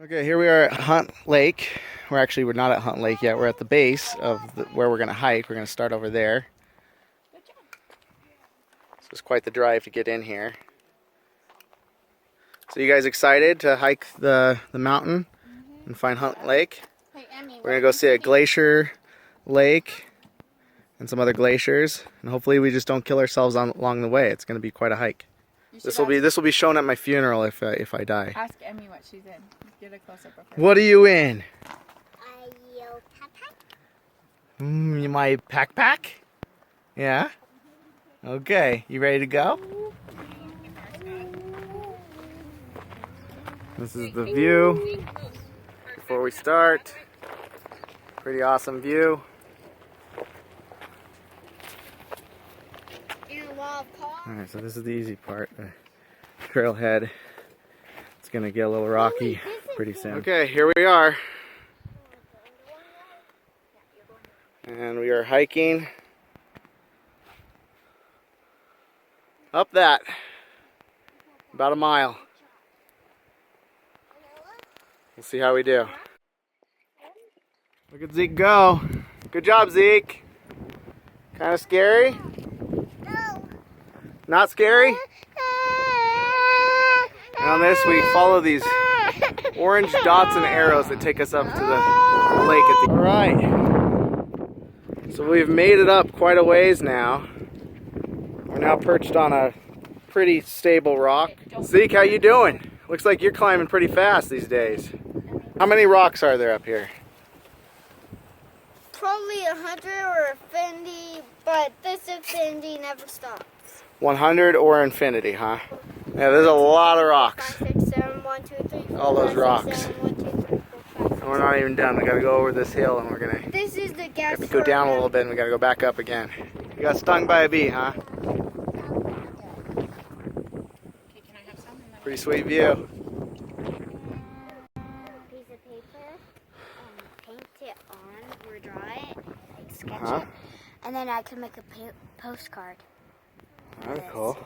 Okay, here we are at Hunt Lake. We're not at Hunt Lake yet. We're at the base of where we're going to hike. We're going to start over there. So it's quite the drive to get in here. So you guys excited to hike the mountain and find Hunt Lake? Hey, Emmy, We're going to go see a glacier lake and some other glaciers. And hopefully we just don't kill ourselves along the way. It's going to be quite a hike. This will be shown at my funeral if I die. Ask Emmy what she's in. Get a close up of her. What are you in? Your backpack? My backpack? Yeah? Okay, you ready to go? This is the view before we start. Pretty awesome view. Alright, so this is the easy part. The trailhead. It's gonna get a little rocky pretty soon. Okay, here we are. And we are hiking up that. About a mile. We'll see how we do. Look at Zeke go. Good job, Zeke. Kind of scary? No. Not scary? And on this, we follow these orange dots and arrows that take us up to the lake at the... Alright. So we've made it up quite a ways now. We're now perched on a pretty stable rock. Zeke, how you doing? Looks like you're climbing pretty fast these days. How many rocks are there up here? Probably 100 or infinity, but this infinity never stops. 100 or infinity, huh? Yeah, there's a lot of rocks. 5, 6, 7, 1, 2, 3, 4, All those 5, rocks. 6, 7, 1, 2, 3, 4, 5, And we're not even done. We gotta go over this hill and we're gonna This is the gas. go down a little bit and we gotta go back up again. You got stung by a bee, huh? Pretty sweet view. Piece of paper, paint it on or draw it, like sketch Uh-huh. it, and then I can make a postcard. That's cool.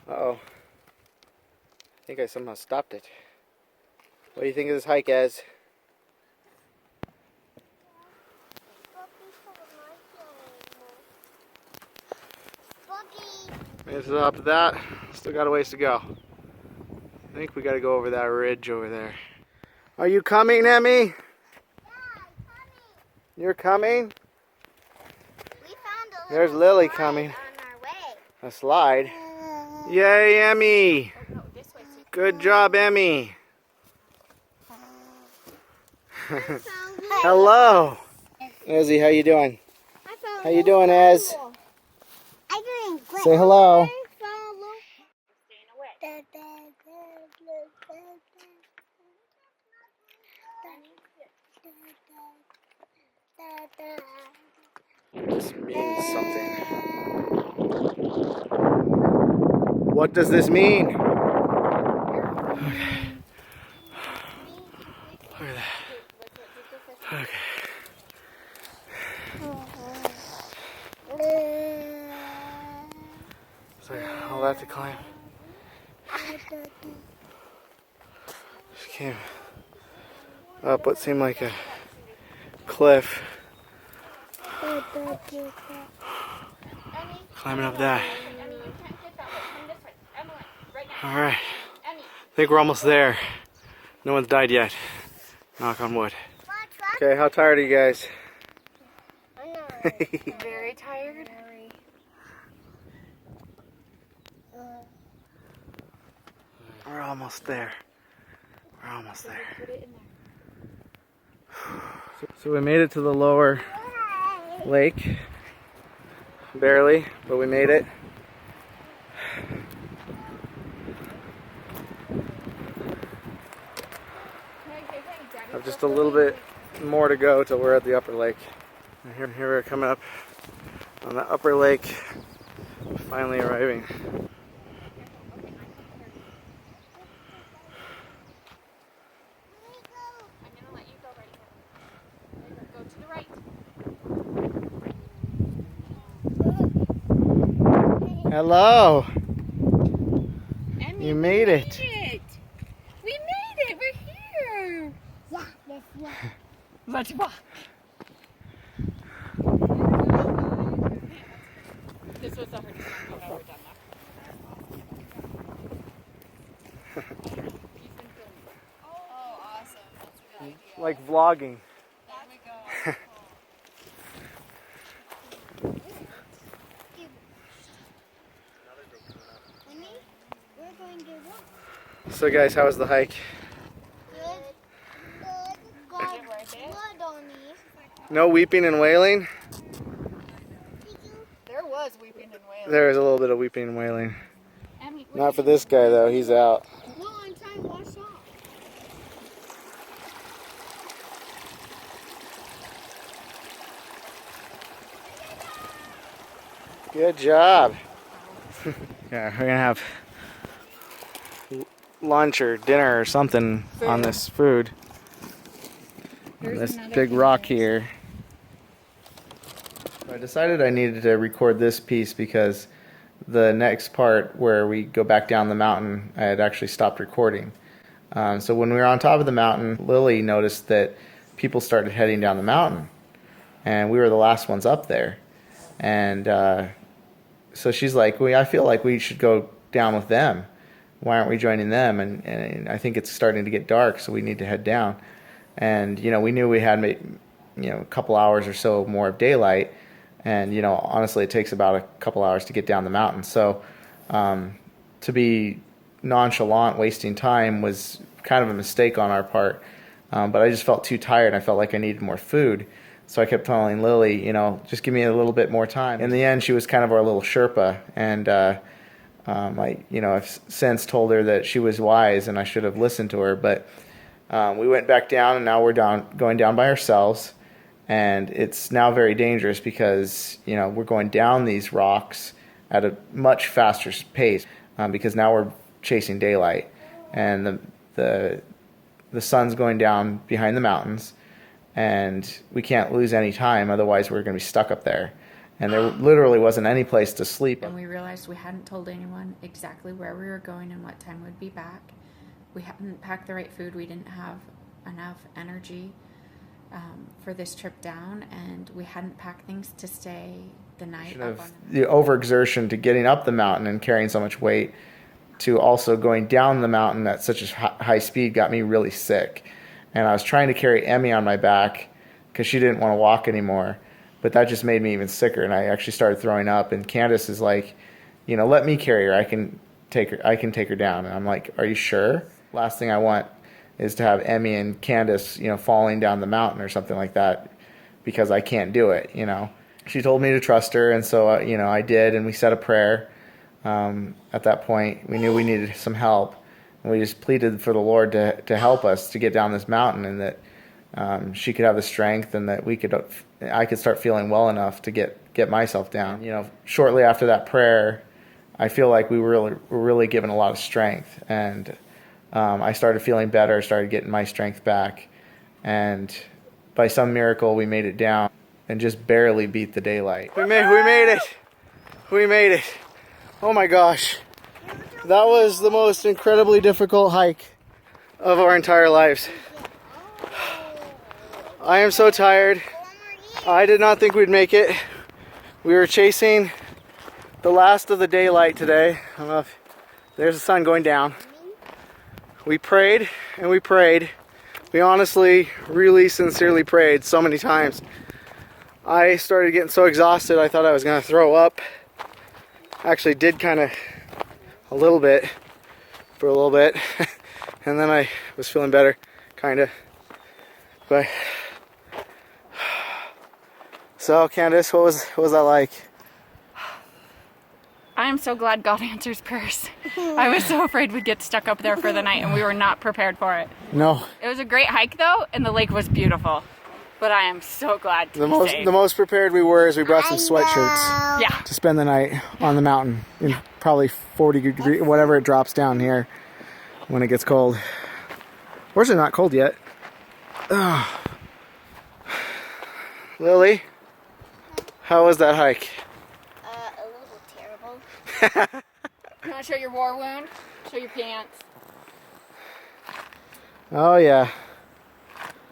Uh-oh. I think I somehow stopped it. What do you think of this hike, Ez? Made it to the top of that. Still got a ways to go. I think we gotta go over that ridge over there. Are you coming, Emmy? Yeah, I'm coming. You're coming? We found a There's little Lily slide coming. on our way. A slide. Yay, Emmy! Good job, Emmy. Hello. Ezzy, how you doing? How you doing, Ez? I'm doing great. Say hello. This means something. What does this mean? Okay. Look at that. Okay. So all that to climb. Just came up what seemed like a cliff. Climbing up that. Alright. I think we're almost there. No one's died yet. Knock on wood. Okay, how tired are you guys? Very tired. We're almost there. We're almost there. So we made it to the lower lake. Barely, but we made it. Have just a little bit more to go till we're at the upper lake. And here we're coming up on the upper lake, finally arriving. Hello. Emmy, You made it. Let's walk. This was the hardest one I've ever done that. Oh, awesome. That's a good idea. Like vlogging. There we go. We're going to walk. So guys, how was the hike? Good. Got blood on me. No weeping and wailing? There was weeping and wailing. There was a little bit of weeping and wailing. Emmy, Not for this guy though, he's out. No, I'm trying to wash off. Good job. Yeah, we're gonna have lunch or dinner or something on this food. On this big rock here. I decided I needed to record this piece because the next part where we go back down the mountain, I had actually stopped recording. So when we were on top of the mountain, Lily noticed that people started heading down the mountain, and we were the last ones up there. And so she's like, well, I feel like we should go down with them. Why aren't we joining them? And I think it's starting to get dark, so we need to head down. And, you know, we knew we had, a couple hours or so more of daylight. And, honestly, it takes about a couple hours to get down the mountain. So to be nonchalant, wasting time was kind of a mistake on our part. But I just felt too tired. I felt like I needed more food. So I kept telling Lily, just give me a little bit more time. In the end, she was kind of our little Sherpa. And I've since told her that she was wise and I should have listened to her. But we went back down, and now we're going down by ourselves. And it's now very dangerous because, we're going down these rocks at a much faster pace because now we're chasing daylight. And the sun's going down behind the mountains, and we can't lose any time, otherwise we're going to be stuck up there. And there literally wasn't any place to sleep. And we realized we hadn't told anyone exactly where we were going and what time we'd be back. We hadn't packed the right food. We didn't have enough energy for this trip down, and we hadn't packed things to stay the night up on the overexertion to getting up the mountain and carrying so much weight to also going down the mountain at such a high speed got me really sick. And I was trying to carry Emmy on my back because she didn't want to walk anymore. But that just made me even sicker, and I actually started throwing up. And Candace is like, let me carry her. I can take her down. And I'm like, are you sure? Last thing I want is to have Emmy and Candace, falling down the mountain or something like that because I can't do it, She told me to trust her, and so, I did, and we said a prayer. At that point, we knew we needed some help, and we just pleaded for the Lord to help us to get down this mountain, and that she could have the strength, and that I could start feeling well enough to get myself down. Shortly after that prayer, I feel like we were really given a lot of strength, and I started feeling better, started getting my strength back, and by some miracle we made it down and just barely beat the daylight. We made it. We made it. Oh my gosh. That was the most incredibly difficult hike of our entire lives. I am so tired. I did not think we'd make it. We were chasing the last of the daylight today. I don't know if there's the sun going down. We prayed and we prayed. We honestly, really sincerely prayed so many times. I started getting so exhausted I thought I was going to throw up. Actually did kind of a little bit for a little bit. And then I was feeling better, kind of. But so Candace, what was that like? I'm so glad God answers prayers. I was so afraid we'd get stuck up there for the night, and we were not prepared for it. No. It was a great hike, though, and the lake was beautiful. But I am so glad to be safe. The most prepared we were is we brought some sweatshirts to spend the night on the mountain in probably 40 degrees, whatever it drops down here when it gets cold. Or is it not cold yet? Oh. Lily, how was that hike? A little terrible. You want to show your war wound? Show your pants. Oh yeah.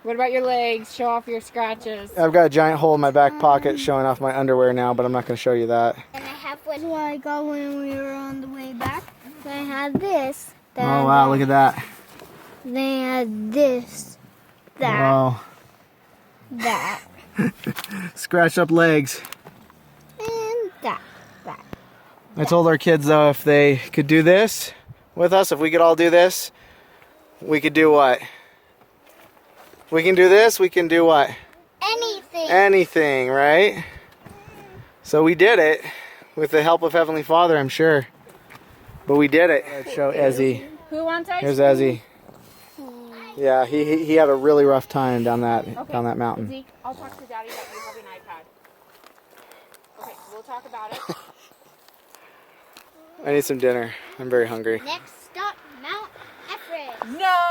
What about your legs? Show off your scratches. I've got a giant hole in my back pocket showing off my underwear now, but I'm not going to show you that. And I have what I got when we were on the way back. I had this. Oh wow, look at that. Then I had this. That. Wow. That. Scratched up legs. And that. That. I told our kids though, if they could do this with us, if we could all do this, we could do what? We can do this, we can do what? Anything. Anything, right? So we did it with the help of Heavenly Father, I'm sure. But we did it. Let's show Ezzy. Who wants ice Here's cream? Ezzy. Yeah, he had a really rough time down that mountain. Zeke, I'll talk to Daddy that you have an iPad. Okay, we'll talk about it. I need some dinner. I'm very hungry. Next stop, Mount Everest. No!